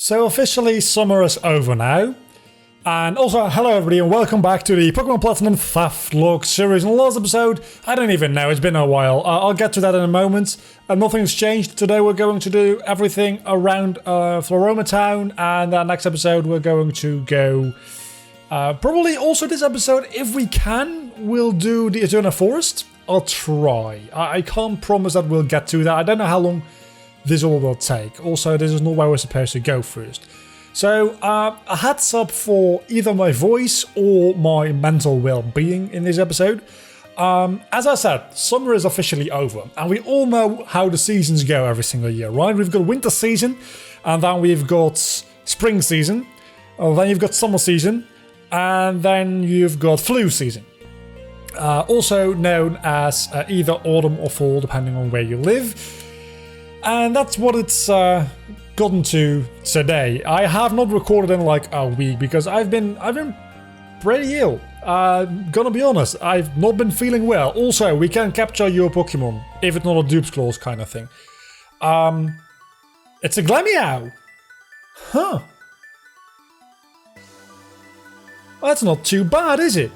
So officially summer is over now. And also, hello everybody and welcome back to the Pokemon Platinum Theftlocke series. In the last episode, I don't even know, it's been a while. I'll get to that in a moment. Nothing's changed. Today we're going to do everything around Floroma Town, and next episode we're going to go... probably also this episode, if we can, we'll do the Eterna Forest. I'll try. I can't promise that we'll get to that. I don't know how long this all will take. Also, this is not where we're supposed to go first. So, a heads up for either my voice or my mental well-being in this episode. As I said, summer is officially over, and we all know how the seasons go every single year, right? We've got winter season, and then we've got spring season, and then you've got summer season, and then you've got flu season. Also known as either autumn or fall, depending on where you live. And that's what it's gotten to today. I have not recorded in like a week because I've been pretty ill. Gonna be honest, I've not been feeling well. Also, we can capture your Pokemon if it's not a Dupe's Claws kind of thing. It's a Glameow. Huh. That's not too bad, is it?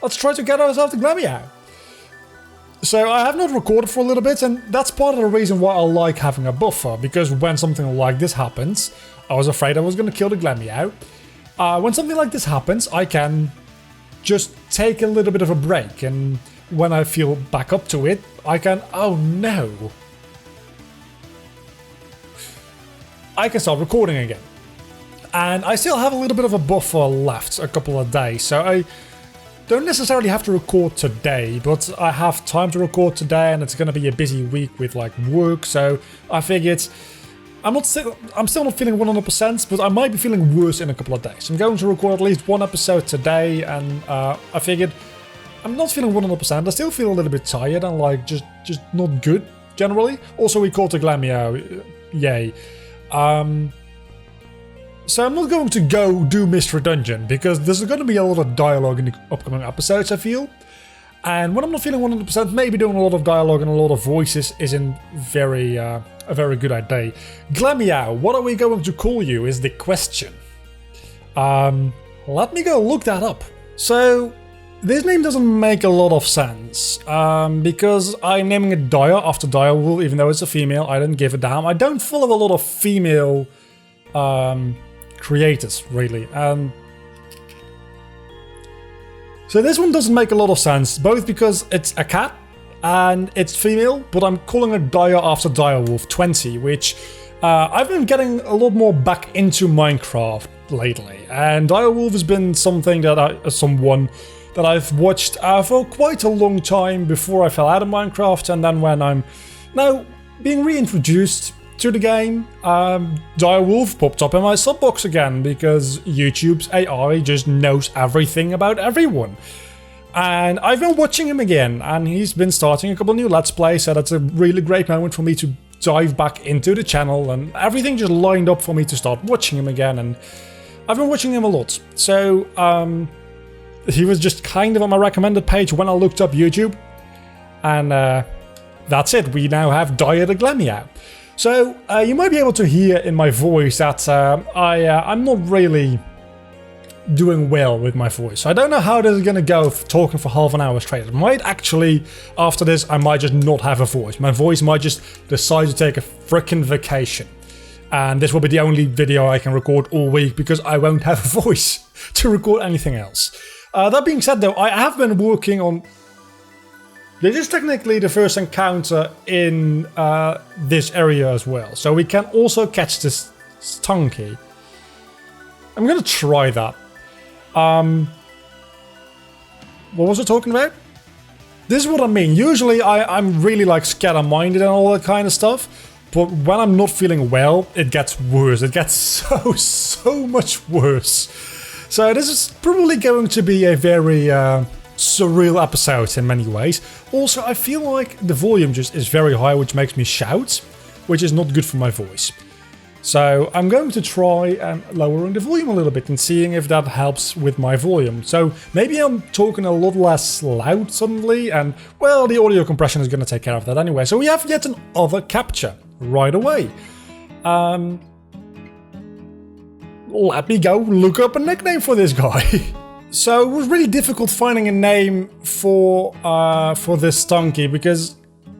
Let's try to get ourselves the Glameow. So I have not recorded for a little bit, and that's part of the reason why I like having a buffer, because when something like this happens, I was afraid I was going to kill the Glameow. When something like this happens, I can just take a little bit of a break, and when I feel back up to it, I can... Oh no! I can start recording again. And I still have a little bit of a buffer left, a couple of days, so I don't necessarily have to record today, but I have time to record today, and it's going to be a busy week with like work, so I figured I'm still not feeling 100%, but I might be feeling worse in a couple of days. I'm going to record at least one episode today, and I figured I'm not feeling 100%. I still feel a little bit tired and like just not good generally. Also, we caught a Glameow, yay. So I'm not going to go do Mystery Dungeon, because there's going to be a lot of dialogue in the upcoming episodes, I feel. And when I'm not feeling 100%, maybe doing a lot of dialogue and a lot of voices isn't a very good idea. Glameow, what are we going to call you is the question. Let me go look that up. So, this name doesn't make a lot of sense, because I'm naming it Dire after Direwolf, even though it's a female. I don't give a damn. I don't follow a lot of female... creators, really. So this one doesn't make a lot of sense, both because it's a cat and it's female, but I'm calling it Dire after Direwolf 20, which I've been getting a lot more back into Minecraft lately, and Direwolf has been something that someone that I've watched for quite a long time before I fell out of Minecraft, and then when I'm now being reintroduced to the game, Direwolf popped up in my sub box again, because YouTube's AI just knows everything about everyone. And I've been watching him again, and he's been starting a couple new Let's Plays, so that's a really great moment for me to dive back into the channel, and everything just lined up for me to start watching him again, and I've been watching him a lot. So, he was just kind of on my recommended page when I looked up YouTube, and that's it, we now have Dire the Glameow. So, you might be able to hear in my voice that I'm not really doing well with my voice. I don't know how this is going to go talking for half an hour straight. It might actually, after this, I might just not have a voice. My voice might just decide to take a frickin' vacation. And this will be the only video I can record all week, because I won't have a voice to record anything else. That being said though, I have been working on... This is technically the first encounter in this area as well, so we can also catch this Stunky. I'm gonna try that. What was I talking about? This is what I mean. Usually I'm really like scatter-minded and all that kind of stuff, but when I'm not feeling well, it gets worse. It gets so much worse. So this is probably going to be a very... surreal episode in many ways. Also, I feel like the volume just is very high, which makes me shout, which is not good for my voice. So I'm going to try lowering the volume a little bit and seeing if that helps with my volume. So maybe I'm talking a lot less loud suddenly, and well, the audio compression is going to take care of that anyway. So we have yet another capture right away. let me go look up a nickname for this guy. So it was really difficult finding a name for this Stunky, because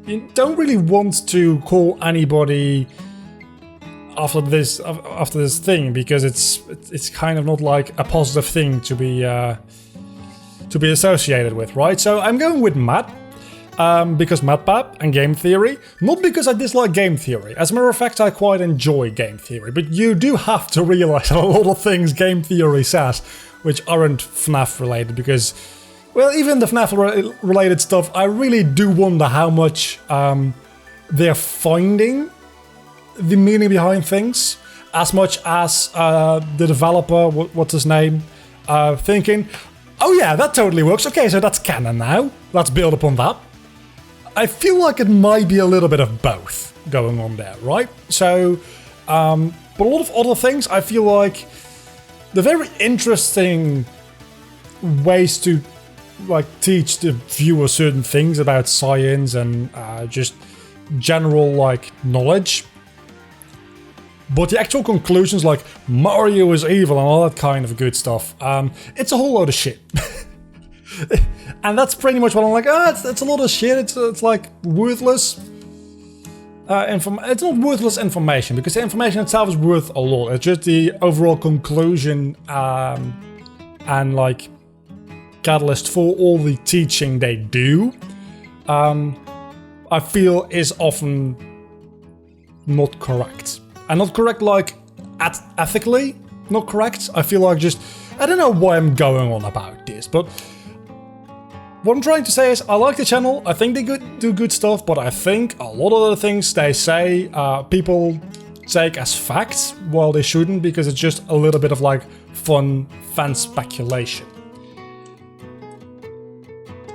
you don't really want to call anybody after this thing, because it's kind of not like a positive thing to be associated with, right? So I'm going with Matt, because MatPap and game theory, not because I dislike game theory. As a matter of fact, I quite enjoy game theory, but you do have to realize that a lot of things game theory says which aren't FNAF related, because, well, even the FNAF related stuff, I really do wonder how much they're finding the meaning behind things, as much as the developer, what's his name, thinking, oh yeah, that totally works, okay, so that's canon now, let's build upon that. I feel like it might be a little bit of both going on there, right? So, but a lot of other things, I feel like the very interesting ways to like teach the viewer certain things about science and just general like knowledge. But the actual conclusions, like Mario is evil and all that kind of good stuff, it's a whole load of shit. And that's pretty much what I'm like, it's a lot of shit, it's like worthless. It's not worthless information, because the information itself is worth a lot. It's just the overall conclusion and like catalyst for all the teaching they do, I feel is often not correct. And not correct like ethically, not correct. I feel like just, I don't know why I'm going on about this, but what I'm trying to say is I like the channel, I think they do good stuff, but I think a lot of the things they say people take as facts while they shouldn't, because it's just a little bit of like fun fan speculation.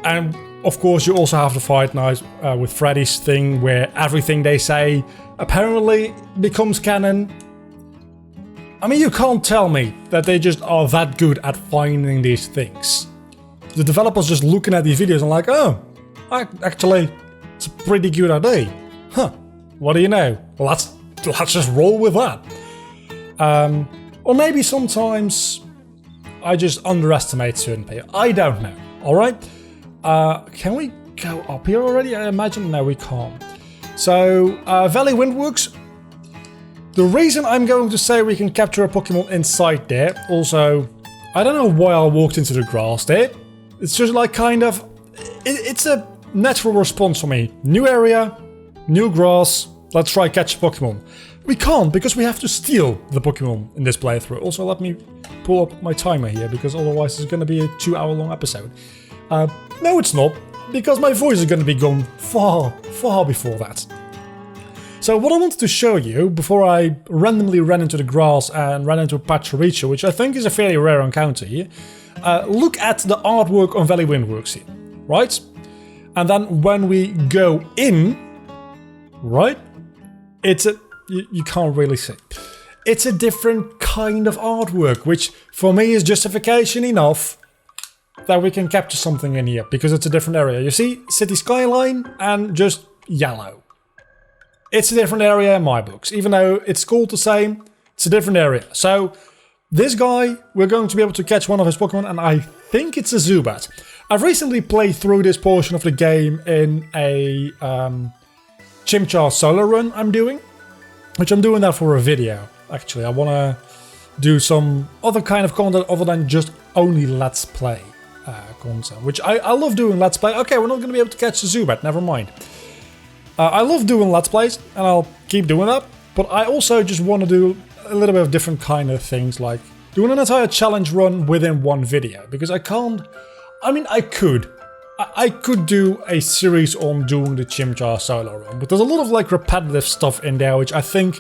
And of course you also have to fight now with Freddy's thing, where everything they say apparently becomes canon. I mean, you can't tell me that they just are that good at finding these things. The developers just looking at these videos and like, oh, actually, it's a pretty good idea. Huh, what do you know? Let's just roll with that. Or maybe sometimes I just underestimate certain people. I don't know, alright? Can we go up here already? I imagine, no, we can't. So, Valley Windworks. The reason I'm going to say we can capture a Pokemon inside there, also, I don't know why I walked into the grass there. It's just like kind of, it's a natural response for me. New area, new grass, let's try catch a Pokemon. We can't, because we have to steal the Pokemon in this playthrough. Also, let me pull up my timer here, because otherwise it's going to be a 2-hour long episode. No, it's not, because my voice is going to be gone far, far before that. So what I wanted to show you, before I randomly ran into the grass and ran into a Pachiricha, which I think is a fairly rare encounter here, look at the artwork on Valley Windworks here, right? And then when we go in, right, it's a, you can't really see. It's a different kind of artwork, which for me is justification enough that we can capture something in here, because it's a different area. You see, city skyline and just yellow. It's a different area in my books, even though it's called the same, it's a different area. So this guy, we're going to be able to catch one of his Pokemon, and I think it's a Zubat. I've recently played through this portion of the game in a Chimchar solo run I'm doing, which I'm doing that for a video, actually. I want to do some other kind of content other than just only Let's Play content, which I love doing Let's Play. Okay, we're not going to be able to catch the Zubat, never mind. I love doing Let's Plays, and I'll keep doing that, but I also just want to do a little bit of different kind of things, like doing an entire challenge run within one video, because I can't, I mean, I could do a series on doing the Chimchar solo run, but there's a lot of like repetitive stuff in there, which I think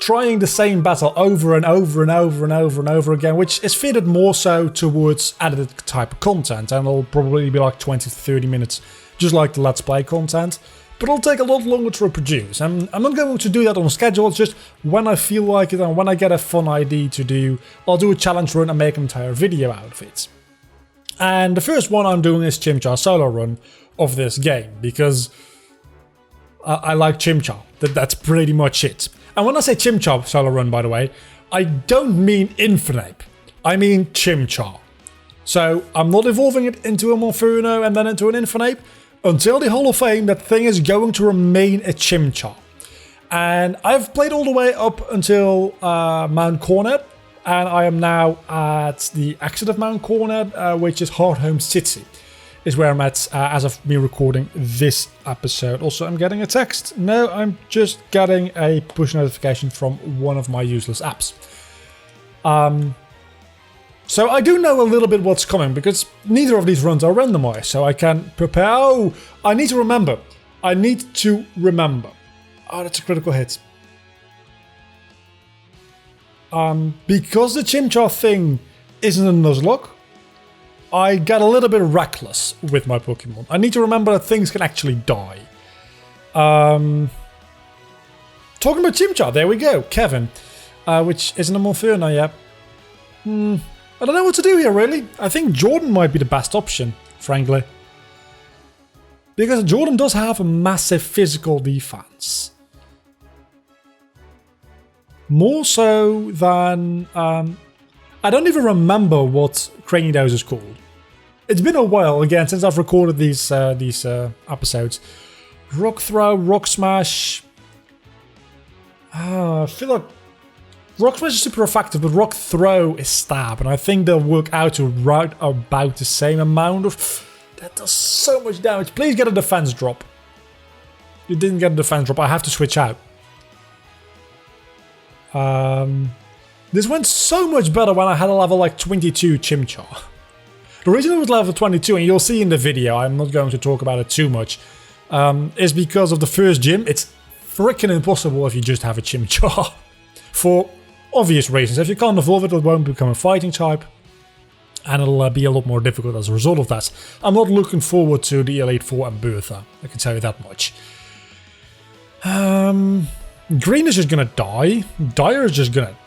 trying the same battle over and over and over and over and over again, which is fitted more so towards edited type of content, and it'll probably be like 20 to 30 minutes, just like the Let's Play content, but it'll take a lot longer to reproduce. And I'm not going to do that on a schedule, it's just when I feel like it and when I get a fun idea to do, I'll do a challenge run and make an entire video out of it. And the first one I'm doing is Chimchar solo run of this game, because I like Chimchar. That's pretty much it. And when I say Chimchar solo run, by the way, I don't mean Infernape. I mean Chimchar. So I'm not evolving it into a Monferno and then into an Infernape. Until the Hall of Fame, that thing is going to remain a Chimchar. And I've played all the way up until Mount Cornet. And I am now at the exit of Mount Cornet, which is Hardhome City. Is where I'm at as of me recording this episode. Also, I'm getting a text. No, I'm just getting a push notification from one of my useless apps. So I do know a little bit what's coming because neither of these runs are randomized. So I can prepare. Oh, I need to remember. Oh, that's a critical hit. Because the Chimchar thing isn't a Nuzlocke, I get a little bit reckless with my Pokemon. I need to remember that things can actually die. Talking about Chimchar, there we go, Kevin. Which isn't a Monferno yet. I don't know what to do here, really. I think Jordan might be the best option, frankly. Because Jordan does have a massive physical defense. More so than... I don't even remember what Cranidos is called. It's been a while, again, since I've recorded these episodes. Rock Throw, Rock Smash... I feel like Rock Smash is super effective, but Rock Throw is Stab, and I think they'll work out to right about the same amount of... That does so much damage. Please get a defense drop. You didn't get a defense drop. I have to switch out. This went so much better when I had a level like 22 Chimchar. The reason it was level 22, and you'll see in the video, I'm not going to talk about it too much, is because of the first gym. It's freaking impossible if you just have a Chimchar. For obvious reasons. If you can't evolve it, it won't become a fighting type. And it'll be a lot more difficult as a result of that. I'm not looking forward to the Elite Four and Bertha. I can tell you that much. Green is just gonna die. Dire is just gonna...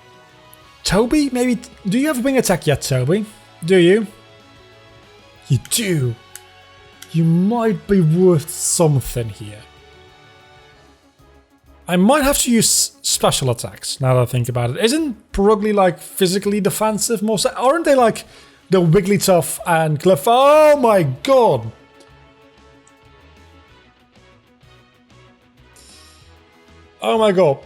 Toby? Maybe... Do you have a wing attack yet, Toby? Do you? You do. You might be worth something here. I might have to use special attacks, now that I think about it. Isn't Perugly like physically defensive more so? Aren't they like the Wigglytuff and Cliff? Oh my god! Oh my god.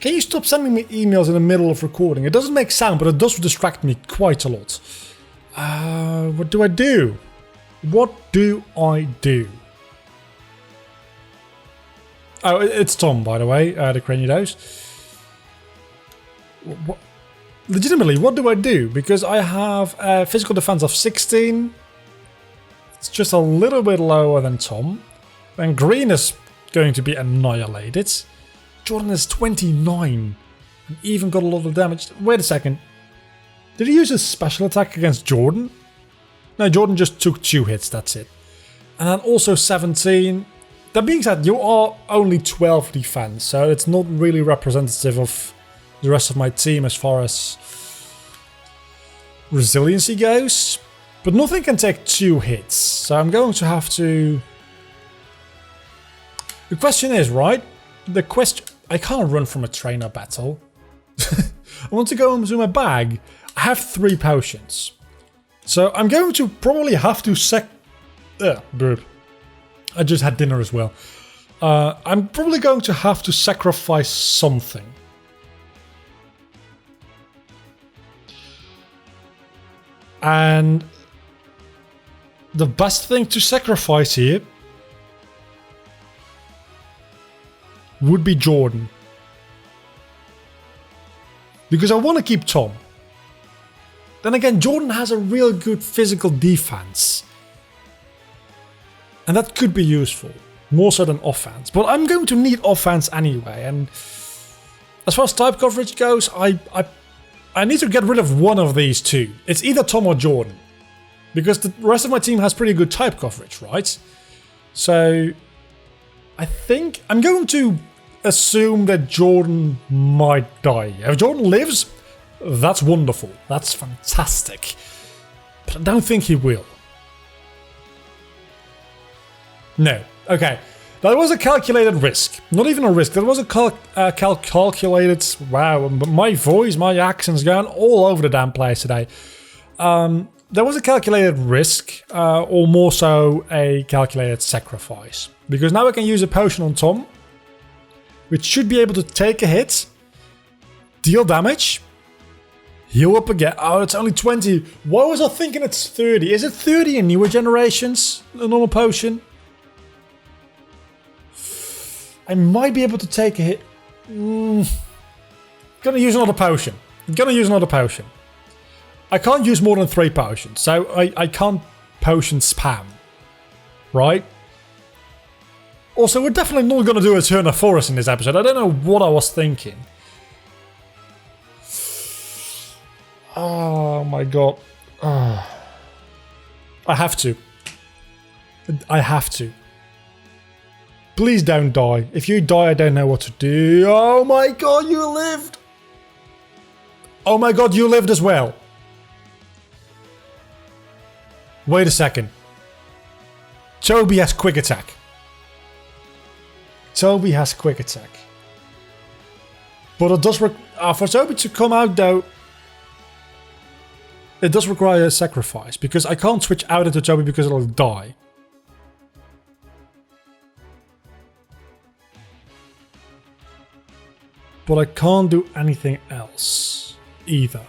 Can you stop sending me emails in the middle of recording? It doesn't make sound, but it does distract me quite a lot. What do I do? What do I do? Oh, it's Tom, by the way, the Cranidos. Legitimately, what do I do? Because I have a physical defense of 16. It's just a little bit lower than Tom. And Green is going to be annihilated. Jordan is 29. And even got a lot of damage. Wait a second. Did he use a special attack against Jordan? No, Jordan just took 2 hits, that's it. And then also 17. That being said, you are only 12 defense, so it's not really representative of the rest of my team as far as resiliency goes. But nothing can take 2 hits, so I'm going to have to... The question is, right? I can't run from a trainer battle. I want to go into my bag. I have 3 potions. So I'm going to probably have to burp. I just had dinner as well. I'm probably going to have to sacrifice something. And the best thing to sacrifice here would be Jordan. Because I want to keep Tom. Then again, Jordan has a real good physical defense. And that could be useful, more so than offense. But I'm going to need offense anyway. And as far as type coverage goes, I need to get rid of one of these two. It's either Tom or Jordan. Because the rest of my team has pretty good type coverage, right? So I think I'm going to assume that Jordan might die. If Jordan lives, that's wonderful. That's fantastic. But I don't think he will. No. Okay. That was a calculated risk. Not even a risk. That was a calculated... Wow, my voice, my accent's going all over the damn place today. There was a calculated risk, or more so a calculated sacrifice. Because now I can use a potion on Tom, which should be able to take a hit, deal damage, heal up again. Oh, it's only 20. Why was I thinking it's 30? Is it 30 in newer generations, a normal potion? I might be able to take a hit. Gonna use another potion. I can't use more than 3 potions, so I can't potion spam. Right? Also, we're definitely not gonna do a turn of forest in this episode. I don't know what I was thinking. Oh my god. I have to. Please don't die. If you die, I don't know what to do. Oh my god, you lived! Oh my god, you lived as well. Wait a second. Toby has quick attack. But it does for Toby to come out though, it does require a sacrifice. Because I can't switch out into Toby because it'll die. But I can't do anything else either.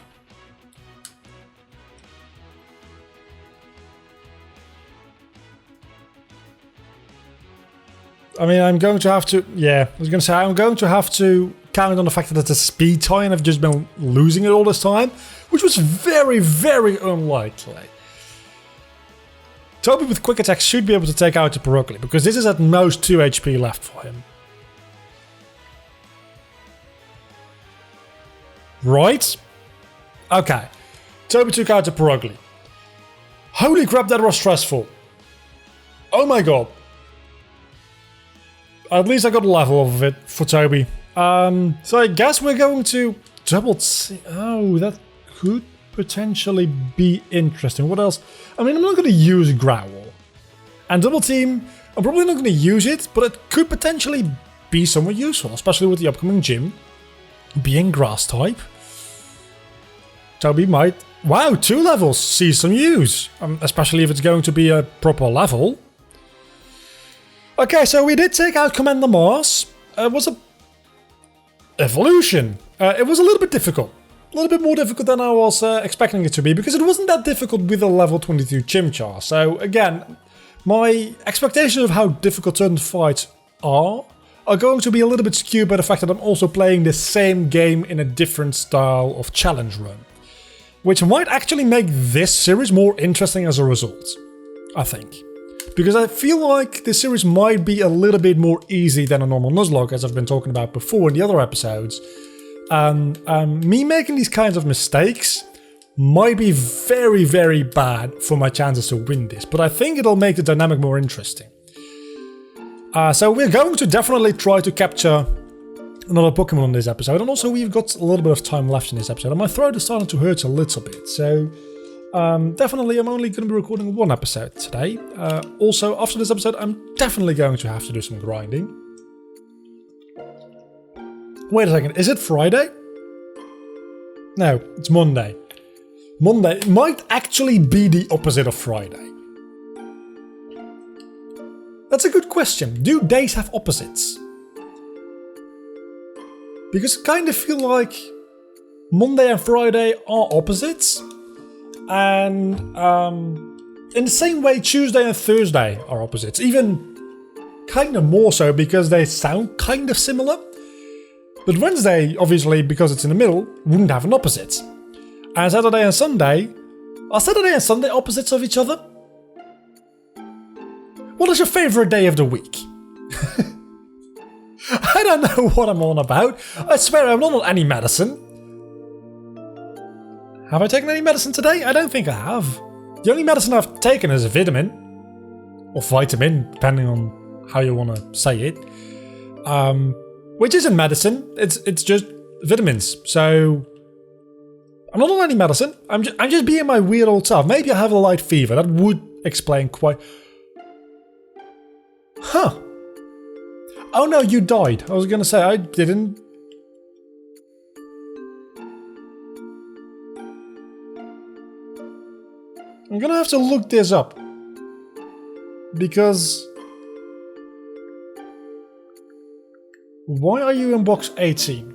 I mean, I'm going to have to... Yeah, I was going to say, I'm going to have to count on the fact that it's a speed tie and I've just been losing it all this time, which was very, very unlikely. Toby with quick attack should be able to take out the Perugly, because this is at most 2 HP left for him. Right? Okay. Toby took out the Perugly. Holy crap, that was stressful. Oh my god. At least I got a level of it for Toby. So I guess we're going to double... Oh, that could potentially be interesting. What else? I mean, I'm not going to use Growl. And double team, I'm probably not going to use it, but it could potentially be somewhat useful, especially with the upcoming gym being grass type. Toby might... Wow, 2 levels see some use, especially if it's going to be a proper level. Okay, so we did take out Commander Mars. It was a evolution. It was a little bit difficult. A little bit more difficult than I was expecting it to be, because it wasn't that difficult with a level 22 Chimchar. So again, my expectation of how difficult certain fights are going to be a little bit skewed by the fact that I'm also playing the same game in a different style of challenge run. Which might actually make this series more interesting as a result, I think. Because I feel like this series might be a little bit more easy than a normal nuzlocke, as I've been talking about before in the other episodes. Me making these kinds of mistakes might be very, very bad for my chances to win this, but I think it'll make the dynamic more interesting. So we're going to definitely try to capture another Pokemon in this episode, and also we've got a little bit of time left in this episode, and my throat is starting to hurt a little bit, so definitely I'm only going to be recording 1 episode today. Also, after this episode, I'm definitely going to have to do some grinding. Wait a second, is it Friday? No, it's Monday. Monday might actually be the opposite of Friday. That's a good question. Do days have opposites? Because I kind of feel like Monday and Friday are opposites. And in the same way, Tuesday and Thursday are opposites. Even kind of more so because they sound kind of similar. But Wednesday, obviously, because it's in the middle, wouldn't have an opposite. And Saturday and Sunday... Are Saturday and Sunday opposites of each other? What is your favourite day of the week? I don't know what I'm on about. I swear I'm not on any medicine. Have I taken any medicine today? I don't think I have. The only medicine I've taken is a vitamin. Or vitamin, depending on how you want to say it. Which isn't medicine. It's just vitamins. So I'm not on any medicine. I'm just being my weird old self. Maybe I have a light fever. That would explain quite... Huh. Oh no, you died. I was gonna say, I didn't. I'm gonna have to look this up. Because... why are you in box 18?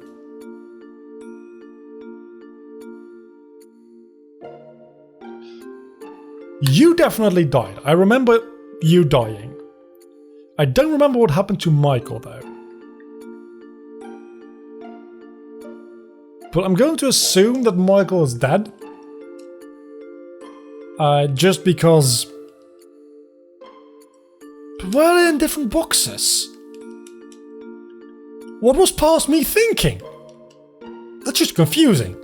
You definitely died. I remember you dying. I don't remember what happened to Michael though. But I'm going to assume that Michael is dead. Just because... we're in different boxes. What was past me thinking? That's just confusing.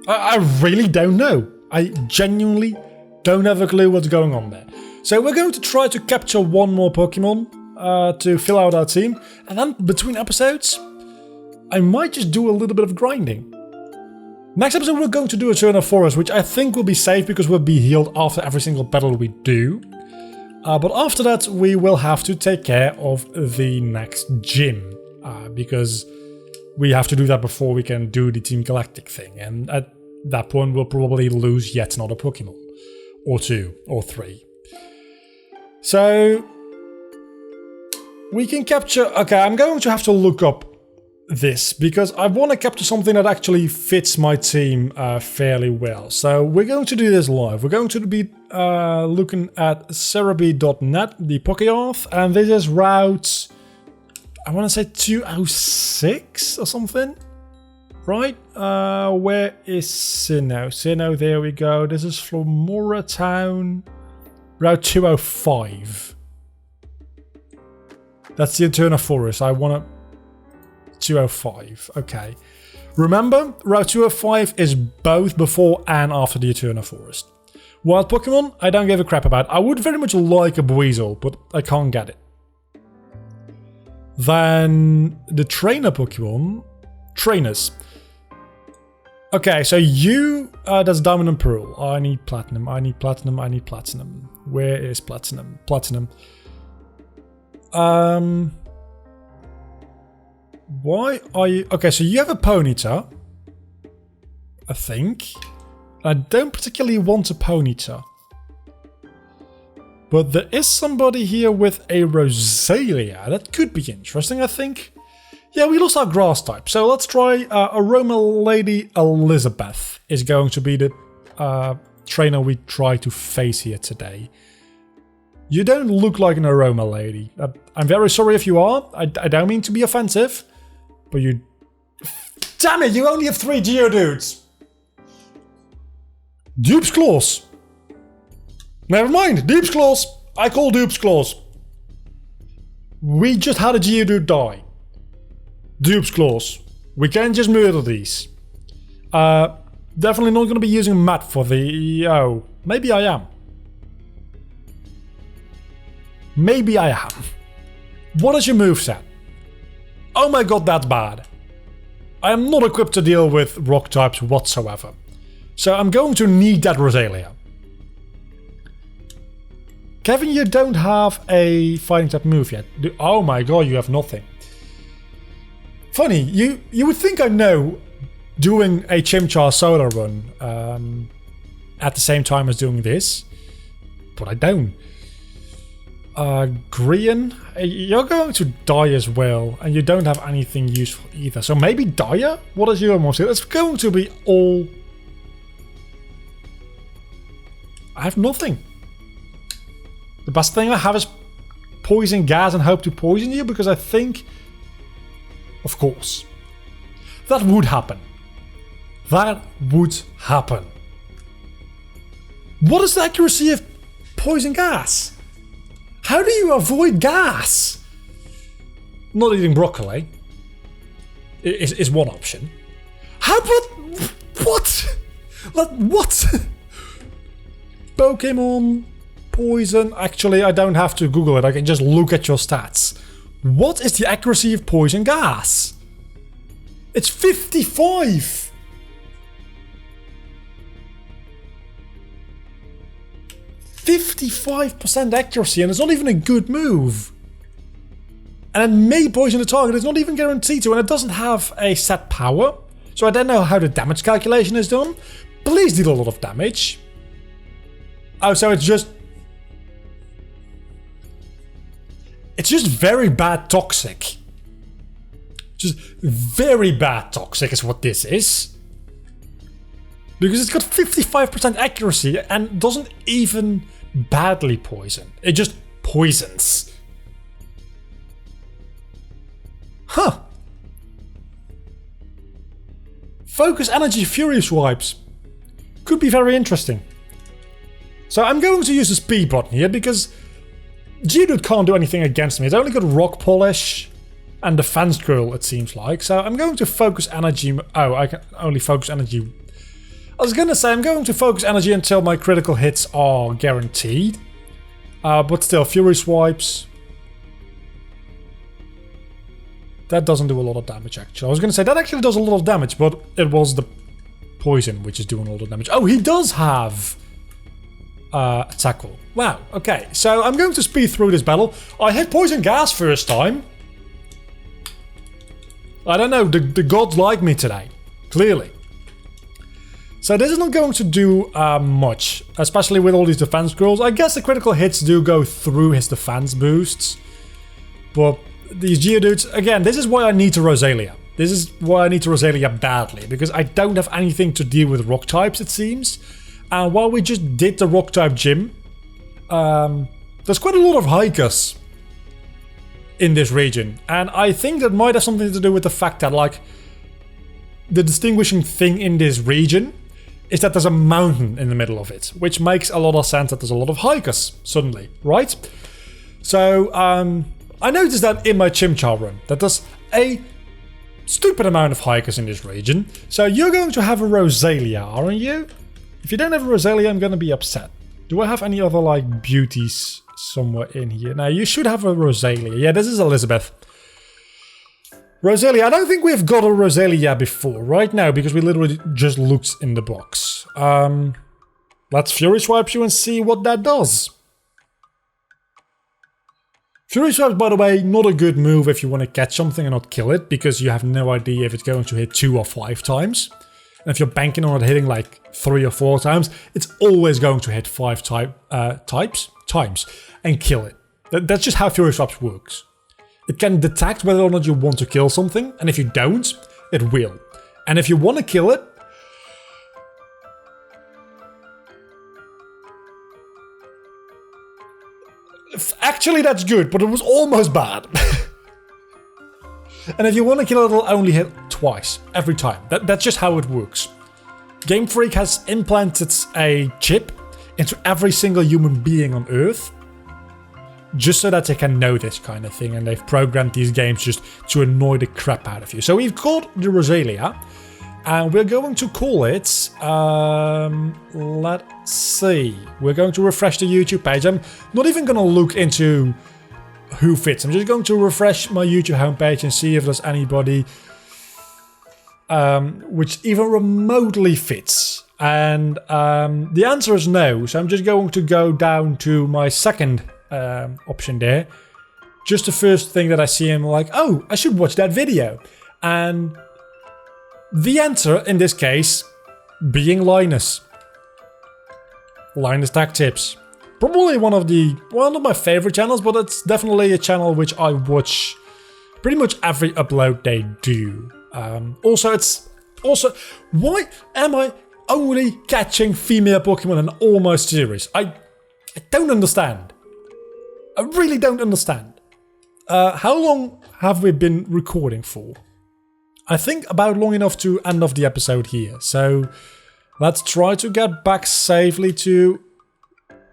I really don't know. I genuinely don't have a clue what's going on there. So we're going to try to capture one more Pokemon to fill out our team. And then between episodes, I might just do a little bit of grinding. Next episode we're going to do Eternal Forest, which I think will be safe because we'll be healed after every single battle we do. But after that we will have to take care of the next gym. Because we have to do that before we can do the Team Galactic thing. And at that point we'll probably lose yet another Pokemon. Or 2, or 3. So... we can capture... okay, I'm going to have to look up this because I want to capture something that actually fits my team fairly well. So we're going to do this live. We're going to be looking at cerebi.net, the Pokeath, and this is route, I want to say 206 or something, right? Where is Sinnoh? Sinnoh, there we go. This is Flormora Town, route 205. That's the Eternal Forest. I want to... 205, okay. Remember, Route 205 is both before and after the Eternal Forest. Wild Pokemon, I don't give a crap about. I would very much like a Buizel, but I can't get it. Then the trainer Pokemon, trainers. Okay, so you, that's Diamond and Pearl. I need Platinum, I need Platinum, I need Platinum. Where is Platinum? Platinum. Why are you... okay, so you have a Ponyta, I think. I don't particularly want a Ponyta. But there is somebody here with a Rosalia. That could be interesting, I think. Yeah, we lost our grass type. So let's try Aroma Lady Elizabeth is going to be the trainer we try to face here today. You don't look like an Aroma Lady. I'm very sorry if you are. I don't mean to be offensive. But you... damn it, you only have 3 Geodudes! Dupe's Claws! Never mind, Dupe's Claws! I call Dupe's Claws. We just had a Geodude die. Dupe's Claws. We can't just murder these. Definitely not going to be using Matt for the... oh, maybe I am. Maybe I am. What is your moveset? Oh my god, that's bad. I am not equipped to deal with rock types whatsoever. So I'm going to need that Rosalia. Kevin, you don't have a fighting type move yet. Oh my god, you have nothing. Funny, you would think I know doing a Chimchar solar run at the same time as doing this. But I don't. Grian, you're going to die as well, and you don't have anything useful either. So maybe Daya? What is your most? It's going to be all... I have nothing. The best thing I have is poison gas and hope to poison you, because I think... of course. That would happen. That would happen. What is the accuracy of poison gas? How do you avoid gas? Not eating broccoli is one option. How about... what? Like, what? Pokemon, poison... actually, I don't have to Google it. I can just look at your stats. What is the accuracy of poison gas? It's 55! 55% accuracy, and it's not even a good move. And it may poison the target, it's not even guaranteed to, and it doesn't have a set power. So I don't know how the damage calculation is done. Please deal a lot of damage. Oh, so it's just very bad toxic. Just very bad toxic is what this is. Because it's got 55% accuracy and doesn't even badly poison. It just poisons. Huh. Focus energy fury swipes. Could be very interesting. So I'm going to use the speed button here because Geodude can't do anything against me. It's only got rock polish and defense drill, it seems like. So I'm going to focus energy. Oh, I can only focus energy. I was gonna say I'm going to focus energy until my critical hits are guaranteed. But still, fury swipes. That doesn't do a lot of damage, actually. I was gonna say that actually does a lot of damage, but it was the poison which is doing all the damage. Oh, he does have a tackle. Wow, okay. So I'm going to speed through this battle. I hit poison gas first time. I don't know, the gods like me today. Clearly. So this is not going to do much, especially with all these defense scrolls. I guess the critical hits do go through his defense boosts. But these Geodudes, again, this is why I need to Rosalia. This is why I need to Rosalia badly, because I don't have anything to deal with rock types, it seems. And while we just did the rock type gym, there's quite a lot of hikers in this region. And I think that might have something to do with the fact that, like, the distinguishing thing in this region is that there's a mountain in the middle of it, which makes a lot of sense that there's a lot of hikers suddenly, right? So, I noticed that in my Chimchar run, that there's a stupid amount of hikers in this region. So you're going to have a Rosalia, aren't you? If you don't have a Rosalia, I'm going to be upset. Do I have any other, like, beauties somewhere in here? Now, you should have a Rosalia. Yeah, this is Elizabeth. Rosalia, I don't think we've got a Rosalia before, right now, because we literally just looked in the box. Let's Fury Swipe you and see what that does. Fury Swipe, by the way, not a good move if you want to catch something and not kill it, because you have no idea if it's going to hit 2 or 5 times. And if you're banking on it hitting like 3 or 4 times, it's always going to hit 5 times and kill it. That's just how Fury Swipe works. It can detect whether or not you want to kill something, and if you don't, it will. And if you want to kill it, actually that's good, but it was almost bad. And if you want to kill it, it'll only hit twice, every time. That's just how it works. Game Freak has implanted a chip into every single human being on Earth, just so that they can know this kind of thing, and they've programmed these games just to annoy the crap out of you. So we've called the Rosalia, and we're going to call it, let's see, we're going to refresh the YouTube page. I'm not even going to look into who fits. I'm just going to refresh my YouTube homepage and see if there's anybody which even remotely fits. And the answer is no, so I'm just going to go down to my second option there. Just the first thing that I see, I'm like, oh, I should watch that video. And the answer in this case being Linus. Linus Tech Tips. Probably one of my favorite channels, but it's definitely a channel which I watch pretty much every upload they do. Also, why am I only catching female Pokemon in all my series? I don't understand. I really don't understand. How long have we been recording for? I think about long enough to end off the episode here. So let's try to get back safely to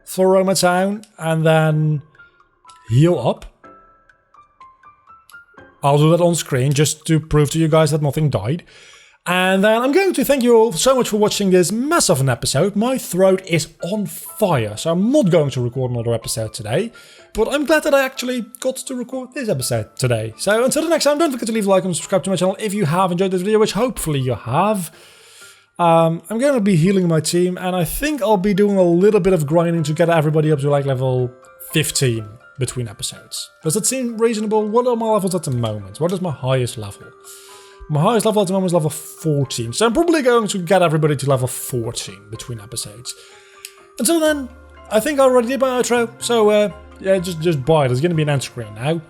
Floroma Town and then heal up. I'll do that on screen just to prove to you guys that nothing died. And then I'm going to thank you all so much for watching this mess of an episode. My throat is on fire, so I'm not going to record another episode today. But I'm glad that I actually got to record this episode today. So until the next time, don't forget to leave a like and subscribe to my channel if you have enjoyed this video, which hopefully you have. I'm going to be healing my team, and I think I'll be doing a little bit of grinding to get everybody up to like level 15 between episodes. Does that seem reasonable? What are my levels at the moment? What is my highest level? My highest level at the moment is level 14, so I'm probably going to get everybody to level 14 between episodes. Until then, I think I already did my outro, so yeah, just bye. There's going to be an end screen now.